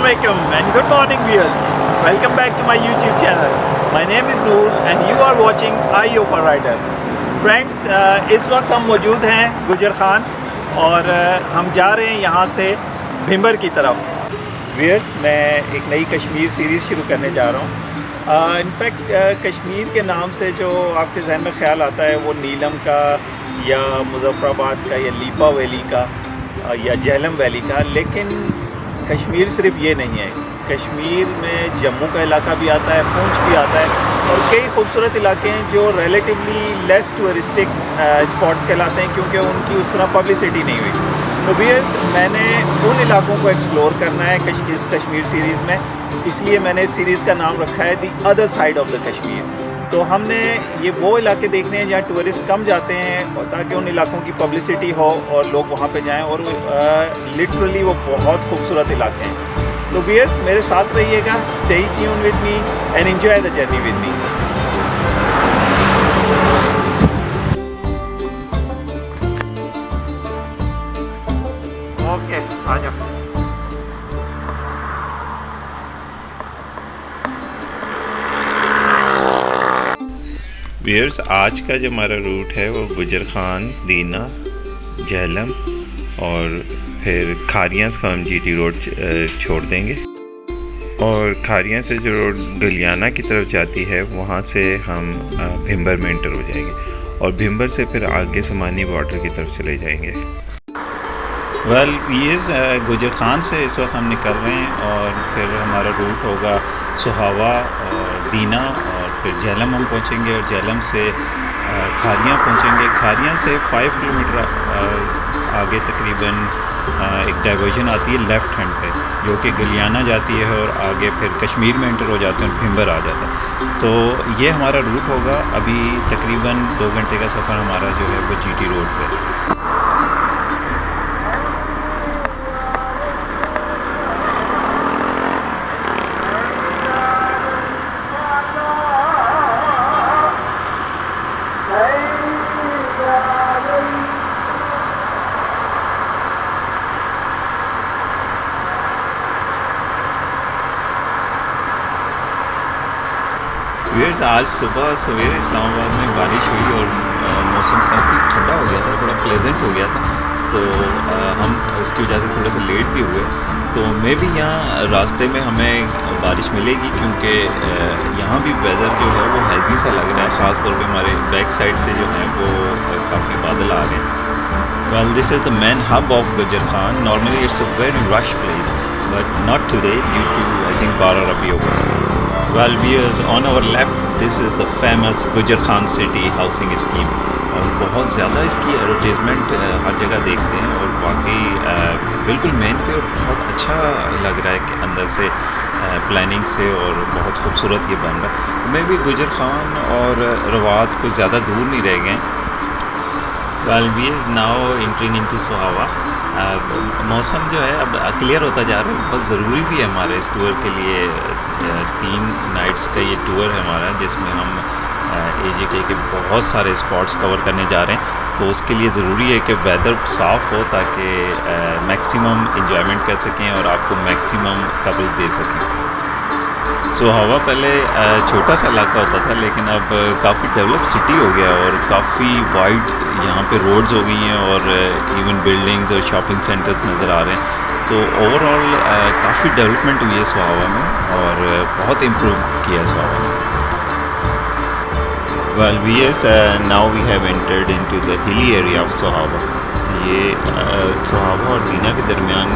Assalamualaikum and good morning viewers. Welcome back to my YouTube channel. My name is Noor and you are watching Eye of a Rider. Friends, इस वक्त हम मौजूद हैं गुजर खान और हम जा रहे हैं यहाँ से भिम्बर की तरफ। व्यूअर्स, मैं एक नई कश्मीर सीरीज़ शुरू करने जा रहा हूँ। इनफैक्ट कश्मीर के नाम से जो आपके जहन में ख्याल आता है वो नीलम का या मुज़फ़्फ़राबाद का या लीपा वैली का या झेलम वैली का, लेकिन कश्मीर सिर्फ ये नहीं है। कश्मीर में जम्मू का इलाका भी आता है, पूंछ भी आता है और कई खूबसूरत इलाके हैं जो रिलेटिवली लेस टूरिस्टिक स्पॉट कहलाते हैं क्योंकि उनकी उस तरह पब्लिसिटी नहीं हुई। तो व्यूअर्स, मैंने उन इलाकों को एक्सप्लोर करना है इस कश्मीर सीरीज़ में, इसलिए मैंने इस सीरीज़ का नाम रखा है the other side of the Kashmir. तो हमने ये वो इलाके देखने हैं जहाँ टूरिस्ट कम जाते हैं और ताकि उन इलाकों की पब्लिसिटी हो और लोग वहाँ पे जाएं, और लिटरली वो बहुत खूबसूरत इलाके हैं। तो व्यूअर्स, मेरे साथ रहिएगा, stay tune with me and enjoy the journey with me. Okay, आ जाओ। व्यूअर्स, आज का जो हमारा रूट है वो गुजर खान, दीना, झेलम और फिर खारियाँ से हम जीटी रोड छोड़ देंगे और खारियाँ से जो रोड गलियाना की तरफ जाती है वहाँ से हम भिम्बर में एंटर हो जाएंगे और भिम्बर से फिर आगे समानी बॉर्डर की तरफ चले जाएंगे। वेल व्यूअर्स, गुजर खान से इस वक्त हम निकल रहे हैं और फिर हमारा रूट होगा सुहावा और दीना और फिर झेलम हम पहुंचेंगे और झेलम से खारियाँ पहुंचेंगे। खारियाँ से 5 किलोमीटर आगे तकरीबन एक डाइवर्जन आती है लेफ़्ट हैंड पे जो कि गलियाना जाती है और आगे फिर कश्मीर में एंटर हो जाते हैं और भिम्बर आ जाता है। तो ये हमारा रूट होगा। अभी तकरीबन 2 घंटे का सफ़र हमारा जो है वो जीटी रोड पे। व्यूअर्स, आज सुबह सवेरे इस्लामाबाद में बारिश हुई और मौसम काफ़ी ठंडा हो गया था, थोड़ा प्लेजेंट हो गया था। तो हम उसकी वजह से थोड़ा सा लेट भी हुए। तो मे भी यहाँ रास्ते में हमें बारिश मिलेगी क्योंकि यहाँ भी वेदर जो है वो हैज़ी सा लग रहा है। ख़ास तौर पे हमारे बैक साइड से जो है वो काफ़ी बादल आ रहे हैं। Well, this is the main hub of Gujar Khan. Normally it's a very rush place but not today due to I think बारह रबी over. Well viewers, on our left this is the famous गुजर खान सिटी हाउसिंग स्कीम और बहुत ज़्यादा इसकी advertisement हर जगह देखते हैं और वाकई बिल्कुल मेन पे और बहुत अच्छा लग रहा है कि अंदर से प्लानिंग से और बहुत खूबसूरत ये बन रहा है। मैं भी गुजर खान और रवात को ज़्यादा दूर नहीं रह गए। Well we is now entering into सुहावा। मौसम जो है अब क्लियर होता जा रहा है, बहुत ज़रूरी भी है हमारे इस टूर के लिए। 3 नाइट्स का ये टूर है हमारा जिसमें हम AJK के बहुत सारे स्पॉट्स कवर करने जा रहे हैं। तो उसके लिए ज़रूरी है कि वेदर साफ़ हो ताकि मैक्सिमम इंजॉयमेंट कर सकें और आपको मैक्सिमम कवरेज दे सकें। सुहावा पहले छोटा सा इलाका होता था लेकिन अब काफ़ी डेवलप सिटी हो गया और काफ़ी वाइड यहाँ पे रोड्स हो गई हैं और इवन बिल्डिंग्स और शॉपिंग सेंटर्स नज़र आ रहे हैं। तो ओवरऑल काफ़ी डेवलपमेंट हुई है सुहावा में और बहुत इम्प्रूव किया है सुहावा ने। Well viewers, now we have entered into the hilly area of Sohawa. ये सुहावा और दीना के दरमियान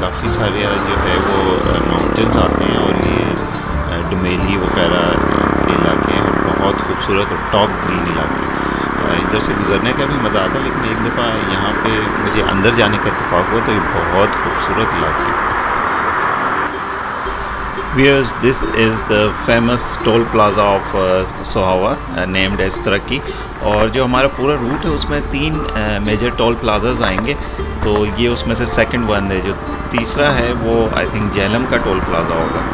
काफ़ी सारे जो है वो माउंटेन्स आते हैं और ये डुमेली वगैरह के इलाके हैं और बहुत खूबसूरत और टॉप ग्रीन इलाके। इधर से गुजरने का भी मज़ा आता है लेकिन एक दफ़ा यहाँ पे मुझे अंदर जाने का इत्तेफाक हुआ तो ये बहुत खूबसूरत इलाके हैं। Viewers, this is the famous toll plaza of Sohawa named as तरक्की और जो हमारा पूरा रूट है उसमें 3 मेजर टोल प्लाजाज आएंगे। तो ये उसमें से सेकंड वन है। जो तीसरा है वो आई थिंक झेलम का टोल प्लाजा होगा।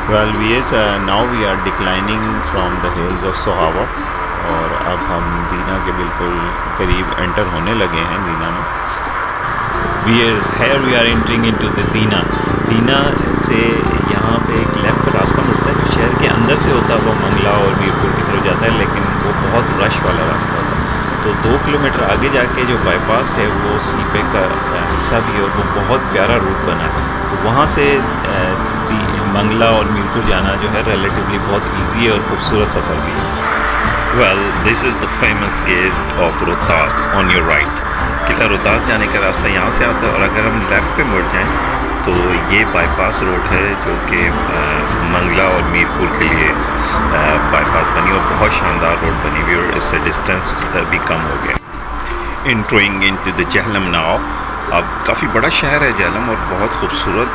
Well viewers, now we are declining from the hills of Sohawa और अब हम दीना के बिल्कुल करीब एंटर होने लगे हैं दीना में। here we are entering into the दीना से यहाँ पे एक लेफ़्ट रास्ता मुड़ता है जो शहर के अंदर से होता है, वो मंगला और मीरपुर की तरफ जाता है, लेकिन वो बहुत रश वाला रास्ता होता है। तो 2 किलोमीटर आगे जाके जो बाईपास है वो सीपे का हिस्सा भी है और वो बहुत प्यारा रूट बना है। तो वहाँ से मंगला और मीरपुर जाना जो है रिलेटिवली बहुत ईजी है और खूबसूरत सफ़र भी है। Well, this is the famous gate of Rohtas on your right. किला रोहतास जाने का रास्ता यहाँ से आता है और अगर हम लेफ़्ट पे मुड़ जाएं तो ये बाईपास रोड है जो कि मंगला और मीरपुर के लिए बाईपास बनी और बहुत शानदार रोड बनी हुई और इससे डिस्टेंस भी कम हो गया। Entering into the Jhelum now. अब काफ़ी बड़ा शहर है जहलम और बहुत खूबसूरत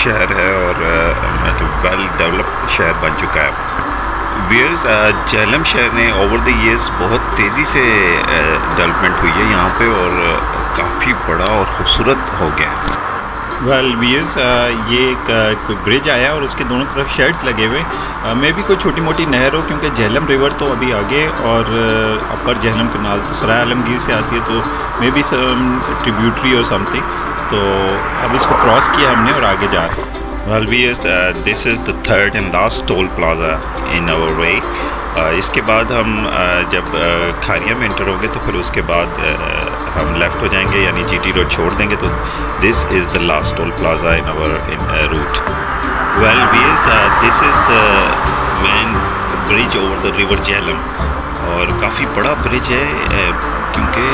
शहर है और मतलब वेल डेवलप्ड शहर बन चुका है। व्यूअर्स, जहलम शहर ने ओवर द ईयर्स बहुत तेज़ी से डेवलपमेंट हुई है यहाँ पे और काफ़ी बड़ा और ख़ूबसूरत हो गया है। वेल व्यूअर्स, ये एक कोई ब्रिज आया और उसके दोनों तरफ शेड्स लगे हुए, मे भी कोई छोटी मोटी नहर हो क्योंकि जहलम रिवर तो अभी आगे और अपर जहलम कनाल तो सराय आलमगीर से आती है, तो मे बी ट्रिब्यूटरी और समथिंग। तो अब इसको क्रॉस किया हमने और आगे जा रहे हैं। Well, this is the third and last toll plaza in our way. इसके बाद हम जब खारिया में एंटर होंगे तो फिर उसके बाद हम लेफ़्ट हो जाएंगे यानी जीटी रोड छोड़ देंगे, तो this is the last toll plaza in our route. Well this is the main bridge over the river Jhelum और काफ़ी बड़ा ब्रिज है क्योंकि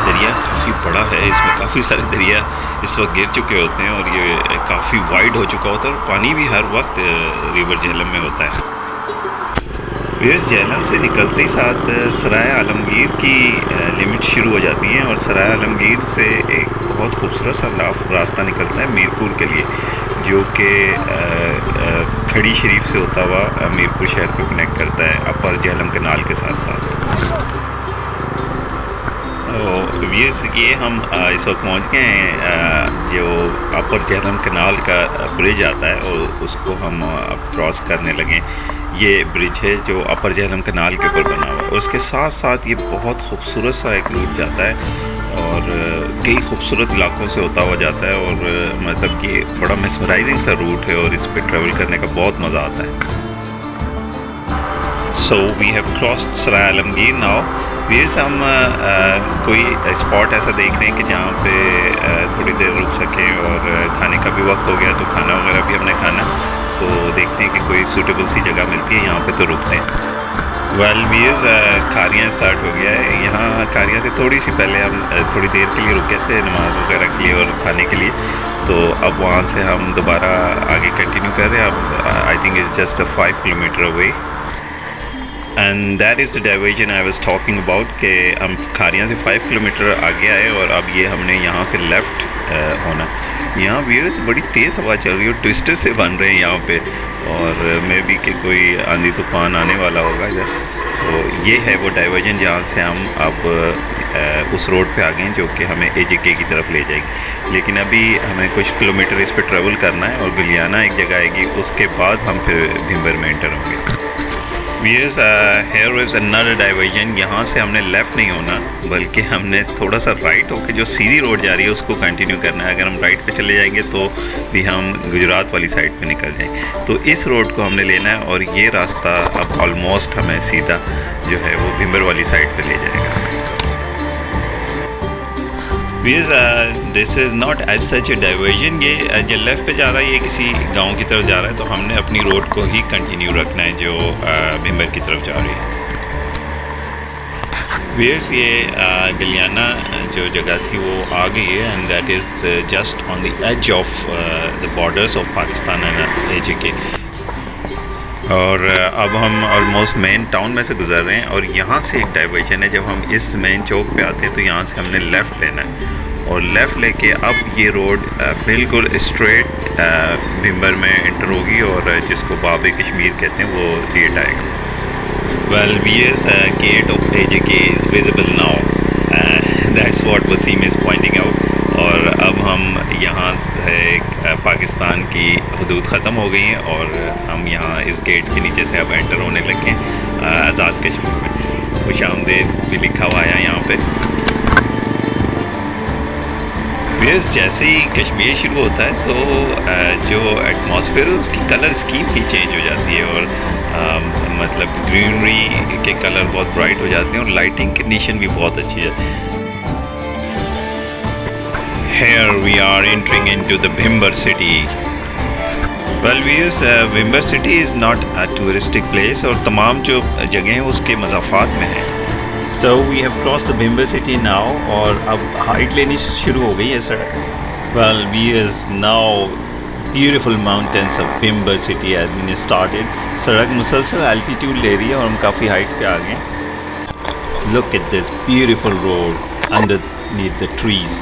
दरिया काफ़ी बड़ा है, इसमें काफ़ी सारे दरिया इस वक्त गिर चुके होते हैं और ये काफ़ी वाइड हो चुका होता है और पानी भी हर वक्त रिवर जहलम में होता है। फिर जहलम से निकलते ही साथ सराय आलमगीर की लिमिट शुरू हो जाती हैं और सराय आलमगीर से एक बहुत खूबसूरत सा रास्ता निकलता है मीरपुर के लिए, जो कि खड़ी शरीफ से होता हुआ मीरपुर शहर को कनेक्ट करता है अपर जहलम कनाल के साथ साथ। ये हम इस वक्त पहुँच गए हैं जो अपर जहलम कनाल का ब्रिज आता है और उसको हम क्रॉस करने लगे। ये ब्रिज है जो अपर जहलम कनाल के ऊपर बना हुआ है और उसके साथ साथ ये बहुत खूबसूरत सा एक रूट जाता है और कई खूबसूरत इलाकों से होता हुआ जाता है और मतलब कि बड़ा मेस्मराइजिंग सा रूट है और इस पर ट्रैवल करने का बहुत मज़ा आता है। So we have crossed Sarai Alamgir now. Viewers, हम कोई स्पॉट ऐसा देख रहे हैं कि जहाँ पे थोड़ी देर रुक सकें और खाने का भी वक्त हो गया तो खाना वगैरह भी हमने खाना, तो देखते हैं कि कोई सूटेबल सी जगह मिलती है यहाँ पे तो रुकते हैं। वेल वीर्स, खारियाँ स्टार्ट हो गया है। यहाँ खारियाँ से थोड़ी सी पहले हम थोड़ी देर के लिए रुके थे नमाज वगैरह के लिए और खाने के लिए, तो अब वहाँ से हम दोबारा आगे कंटिन्यू कर रहे हैं। अब I think it's just 5 kilometre away and that is the diversion I was talking about कि हम खारियाँ से 5 किलोमीटर आगे आए और अब ये हमने यहाँ पे लेफ़्ट होना। यहाँ व्यूअर्स बड़ी तेज़ हवा चल रही है, ट्विस्टर से बन रहे हैं यहाँ पे और मे बी कि कोई आंधी तूफान आने वाला होगा इधर। तो ये है वो डाइवर्जन जहाँ से हम अब उस रोड पे आ गए जो कि हमें एजेके की तरफ ले जाएगी, लेकिन अभी हमें कुछ किलोमीटर इस पर ट्रैवल करना है और गुलियाना एक जगह आएगी, उसके बाद हम फिर भिम्बर में एंटर होंगे। Yes, here is another diversion। यहाँ से हमने लेफ़्ट नहीं होना बल्कि हमने थोड़ा सा राइट होकर जो सीधी रोड जा रही है उसको कंटिन्यू करना है। अगर हम राइट पे चले जाएंगे तो भी हम गुजरात वाली साइड पे निकल जाएंगे, तो इस रोड को हमने लेना है और ये रास्ता अब ऑलमोस्ट हमें सीधा जो है वो भिम्बर वाली साइड पे ले जाएगा। This is not as such a diversion. ये जो लेफ़्ट पे जा रहा है ये किसी गांव की तरफ जा रहा है, तो हमने अपनी रोड को ही कंटिन्यू रखना है जो भिम्बर की तरफ जा रही है। व्यूअर्स, ये गलियाना जो जगह थी वो आ गई है and that is just on the edge of the borders of Pakistan and AJK. और अब हम ऑलमोस्ट मेन टाउन में से गुजर रहे हैं और यहाँ से एक डाइवर्जन है। जब हम इस मेन चौक पे आते हैं तो यहाँ से हमने लेफ़्ट लेना है और लेफ़्ट लेके अब ये रोड बिल्कुल स्ट्रेट भिम्बर में एंटर होगी और जिसको बाब कश्मीर कहते हैं वो गेट आएगा। Well VS, gate of AJK is visible now, that's what Waseem is pointing out. और अब हम यहाँ है पाकिस्तान की हदूद ख़त्म हो गई हैं और हम यहाँ इस गेट के नीचे से अब एंटर होने लगे हैं आज़ाद कश्मीर में। खुश आमदेद भी लिखा हुआ है यहाँ पे। व्यूअर्स, जैसे ही कश्मीर शुरू होता है तो जो एटमॉस्फेयर है उसकी कलर स्कीम ही चेंज हो जाती है और मतलब ग्रीनरी के कलर बहुत ब्राइट हो जाते हैं और लाइटिंग कंडीशन भी बहुत अच्छी है। Here we are entering into the Bhimber city. Well viewers, Bhimber city is not a touristic place और तमाम जो जगह हैं उसके मज़ाफ़ात में है। So we have crossed the Bhimber city now और अब हाइट लेनी शुरू हो गई है सड़क। Well viewers, now beautiful mountains of Bhimber city has been started. सड़क मुसलसल altitude ले रही है और हम काफ़ी हाइट पे आ गए हैं। Look at this beautiful road underneath the trees.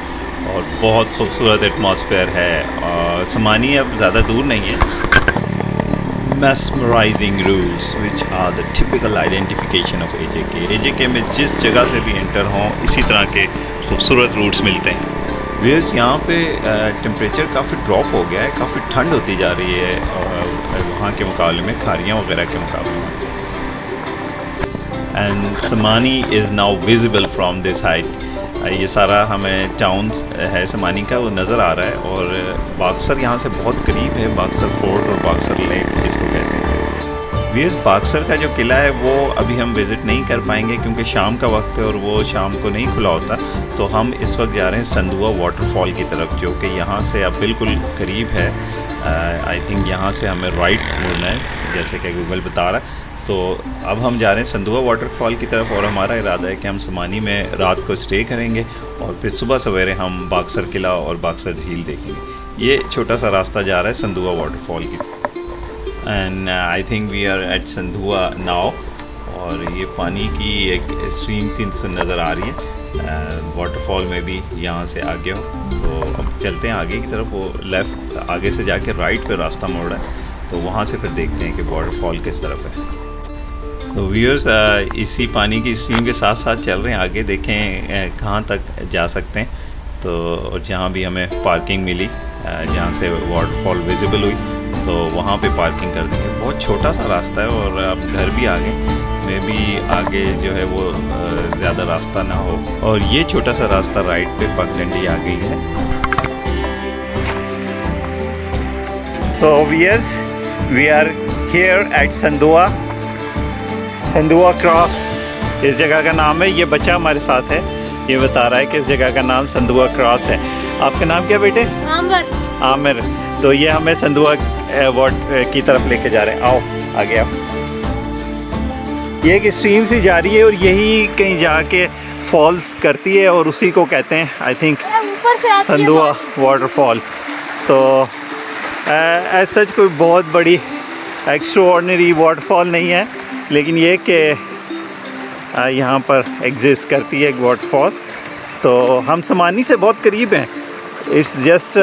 और बहुत खूबसूरत एटमॉस्फेयर है और समानी अब ज़्यादा दूर नहीं है। mesmerizing routes which are the typical identification of AJK. AJK में जिस जगह से भी एंटर हों इसी तरह के खूबसूरत रूट्स मिलते हैं। व्यूअर्स, यहाँ पे टेम्परेचर काफ़ी ड्रॉप हो गया है, काफ़ी ठंड होती जा रही है वहाँ के मुकाबले में, खारियाँ वगैरह के मुकाबले में। And Samani is now visible from this height. ये सारा हमें टाउन है समानी का वो नज़र आ रहा है और बाक्सर यहाँ से बहुत करीब है, बाक्सर फोर्ट और बाक्सर लेक जिसको कहते हैं। वीर्स, बाक्सर का जो किला है वो अभी हम विज़िट नहीं कर पाएंगे क्योंकि शाम का वक्त है और वो शाम को नहीं खुला होता। तो हम इस वक्त जा रहे हैं संधुआ वाटरफॉल की तरफ, जो कि यहाँ से अब बिल्कुल करीब है। आई थिंक यहाँ से हमें राइट मुड़ना है जैसे कि गूगल बता रहा है। तो अब हम जा रहे हैं संधुआ वाटरफॉल की तरफ और हमारा इरादा है कि हम समानी में रात को स्टे करेंगे और फिर सुबह सवेरे हम बाक्सर किला और बाक्सर झील देखेंगे। ये छोटा सा रास्ता जा रहा है संधुआ वाटरफॉल की। And I think we are at Sandhua now और ये पानी की एक स्ट्रीम थी नज़र आ रही है। वाटरफॉल में भी यहाँ से आगे हो तो अब चलते हैं आगे की तरफ। वो लेफ़्ट आगे से जाके राइट पे रास्ता मोड़ रहा है तो वहाँ से फिर देखते हैं कि वाटरफॉल किस तरफ है। तो व्यूअर्स, इसी पानी की स्ट्रीम के साथ साथ चल रहे हैं आगे, देखें कहाँ तक जा सकते हैं। तो और जहाँ भी हमें पार्किंग मिली, जहाँ से वाटरफॉल विजिबल हुई तो वहाँ पे पार्किंग कर देंगे। बहुत छोटा सा रास्ता है और अब घर भी आ गए, में भी आगे जो है वो ज़्यादा रास्ता ना हो। और ये छोटा सा रास्ता राइट पे पगडंडी आ गई है। So viewers, we are here at Sandhua cross इस जगह का नाम है। ये बच्चा हमारे साथ है, ये बता रहा है कि इस जगह का नाम संधुआ क्रॉस है। आपका नाम क्या बेटे? आमिर। तो ये हमें संधुआ की तरफ लेके जा रहे हैं। आओ आगे आओ। ये एक स्ट्रीम सी जा रही है और यही कहीं जाके फॉल करती है और उसी को कहते हैं आई थिंक संधुआ वाटरफॉल। तो एज सच कोई बहुत बड़ी एक्स्ट्राऑर्डिनरी वाटरफॉल नहीं है, लेकिन ये कि यहाँ पर एग्जिस्ट करती है एक वाटरफॉल। तो हम समानी से बहुत करीब हैं, it's just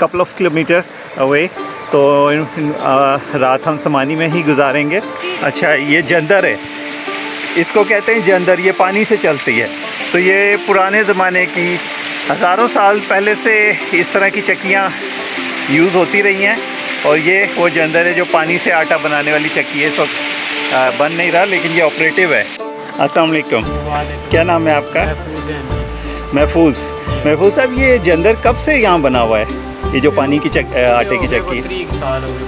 couple of kilometre away. तो रात हम समानी में ही गुजारेंगे। अच्छा, ये जंदर है, इसको कहते हैं जंदर, ये पानी से चलती है। तो ये पुराने ज़माने की हज़ारों साल पहले से इस तरह की चक्कियाँ यूज़ होती रही हैं और ये वो जंदर है जो पानी से आटा बनाने वाली चक्की है। इस वक्त बन नहीं रहा लेकिन ये ऑपरेटिव है। अस्सलाम वालेकुम, क्या नाम है आपका? महफूज। महफूज साहब, ये जंदर कब से यहाँ बना हुआ है, ये जो पानी की आटे की चक्की?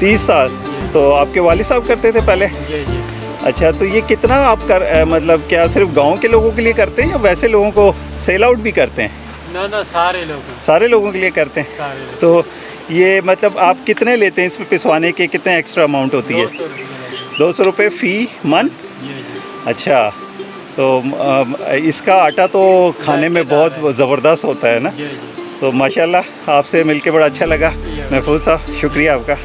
30 साल। तो आपके वालिद साहब करते थे पहले? अच्छा, तो ये कितना आप मतलब क्या सिर्फ गांव के लोगों के लिए करते हैं या वैसे लोगों को सेल आउट भी करते हैं? ना, सारे लोगों के लिए करते हैं। तो ये मतलब आप कितने लेते हैं इसमें पिसवाने के, कितने एक्स्ट्रा अमाउंट होती है? 200 रुपये फ़ी मन। अच्छा, तो इसका आटा तो खाने में बहुत ज़बरदस्त होता है ना? तो माशाल्लाह आपसे मिलके बड़ा अच्छा लगा महफूज साहब, शुक्रिया आपका।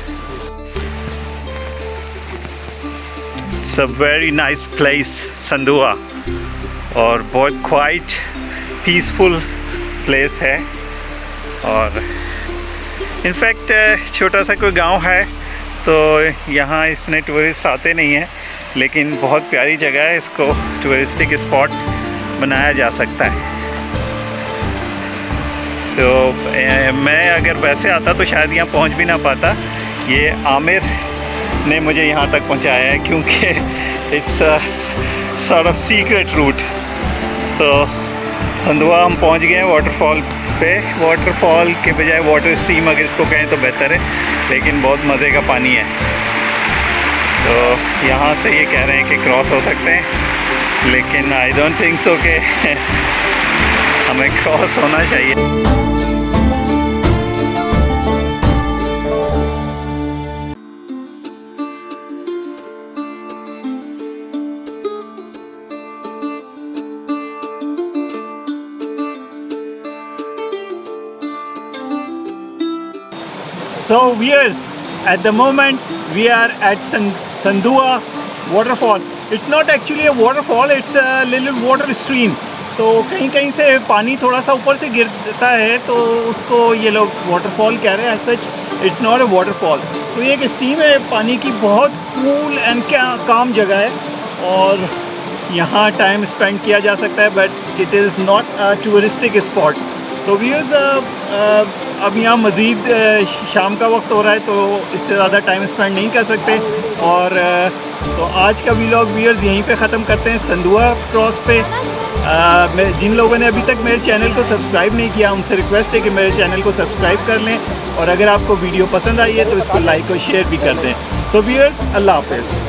It's a very nice place Sandhua और बहुत क्वाइट पीसफुल प्लेस है। और इनफैक्ट छोटा सा कोई गांव है तो यहाँ इसने टूरिस्ट आते नहीं हैं, लेकिन बहुत प्यारी जगह है, इसको टूरिस्टिक स्पॉट बनाया जा सकता है। तो मैं अगर वैसे आता तो शायद यहाँ पहुँच भी ना पाता। ये आमिर ने मुझे यहाँ तक पहुँचाया है क्योंकि it's a sort of secret route. तो संधुआ हम पहुँच गए हैं वाटरफॉल पे वाटरफॉल के बजाय वाटर स्ट्रीम अगर इसको कहें तो बेहतर है, लेकिन बहुत मज़े का पानी है। तो यहाँ से ये कह रहे हैं कि क्रॉस हो सकते हैं, लेकिन आई डोंट थिंक सो कि हमें क्रॉस होना चाहिए। So viewers, at the moment we are at Sandua waterfall. It's not actually a waterfall, it's a little water stream. तो कहीं कहीं से पानी थोड़ा सा ऊपर से गिरता है तो उसको ये लोग वाटरफॉल कह रहे हैं। सच इट्स नॉट अ वाटरफॉल। तो ये एक स्ट्रीम है पानी की, बहुत कूल एंड काम जगह है और यहाँ टाइम स्पेंड किया जा सकता है, but it is not a touristic spot. तो व्यूअर्स अब यहाँ मज़ीद शाम का वक्त हो रहा है तो इससे ज़्यादा टाइम स्पेंड नहीं कर सकते, और तो आज का व्लॉग व्यूअर्स यहीं पे ख़त्म करते हैं संदुआ क्रॉस पे। जिन लोगों ने अभी तक मेरे चैनल को सब्सक्राइब नहीं किया उनसे रिक्वेस्ट है कि मेरे चैनल को सब्सक्राइब कर लें, और अगर आपको वीडियो पसंद आई है तो इसको लाइक और शेयर भी कर दें। सो व्यूअर्स, अल्लाह हाफ़िज़।